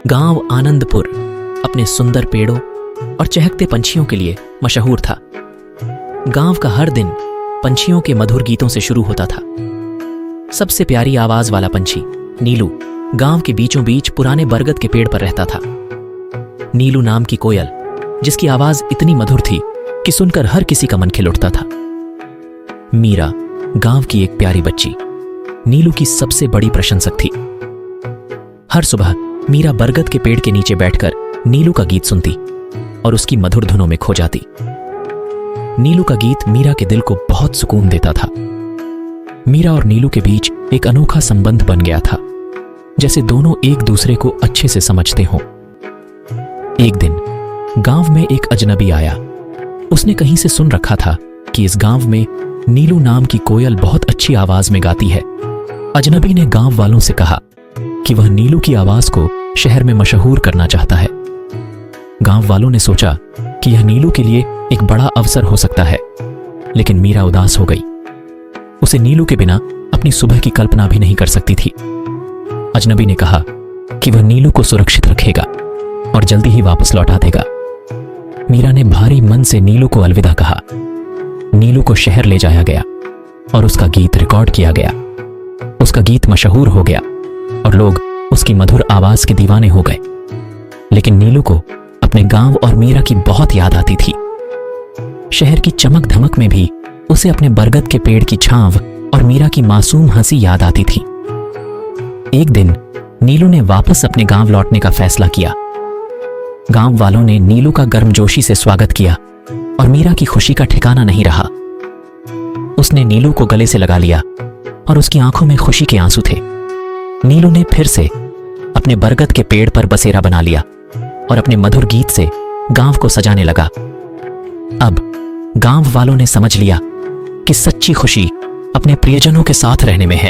गांव आनंदपुर अपने सुंदर पेड़ों और चहकते पंछियों के लिए मशहूर था। गांव का हर दिन पंछियों के मधुर गीतों से शुरू होता था। सबसे प्यारी आवाज वाला पंछी नीलू गांव के बीचों बीच पुराने बरगद के पेड़ पर रहता था। नीलू नाम की कोयल, जिसकी आवाज इतनी मधुर थी कि सुनकर हर किसी का मन खिल उठता था। मीरा गांव की एक प्यारी बच्ची नीलू की सबसे बड़ी प्रशंसक थी। हर सुबह मीरा बरगद के पेड़ के नीचे बैठकर नीलू का गीत सुनती और उसकी मधुर धुनों में खो जाती। नीलू का गीत मीरा के दिल को बहुत सुकून देता था। मीरा और नीलू के बीच एक अनोखा संबंध बन गया था, जैसे दोनों एक दूसरे को अच्छे से समझते हों। एक दिन गांव में एक अजनबी आया। उसने कहीं से सुन रखा था कि इस गांव में नीलू नाम की कोयल बहुत अच्छी आवाज में गाती है। अजनबी ने गांव वालों से कहा कि वह नीलू की आवाज को शहर में मशहूर करना चाहता है। गांव वालों ने सोचा कि यह नीलू के लिए एक बड़ा अवसर हो सकता है, लेकिन मीरा उदास हो गई। उसे नीलू के बिना अपनी सुबह की कल्पना भी नहीं कर सकती थी। अजनबी ने कहा कि वह नीलू को सुरक्षित रखेगा और जल्दी ही वापस लौटा देगा। मीरा ने भारी मन से नीलू को अलविदा कहा। नीलू को शहर ले जाया गया और उसका गीत रिकॉर्ड किया गया। उसका गीत मशहूर हो गया और लोग उसकी मधुर आवाज के दीवाने हो गए। लेकिन नीलू को अपने गांव और मीरा की बहुत याद आती थी। शहर की चमक धमक में भी उसे अपने बरगद के पेड़ की छांव और मीरा की मासूम हंसी याद आती थी। एक दिन नीलू ने वापस अपने गांव लौटने का फैसला किया। गांव वालों ने नीलू का गर्मजोशी से स्वागत किया और मीरा की खुशी का ठिकाना नहीं रहा। उसने नीलू को गले से लगा लिया और उसकी आंखों में खुशी के आंसू थे। नीलू ने फिर से अपने बरगद के पेड़ पर बसेरा बना लिया और अपने मधुर गीत से गांव को सजाने लगा। अब गांव वालों ने समझ लिया कि सच्ची खुशी अपने प्रियजनों के साथ रहने में है।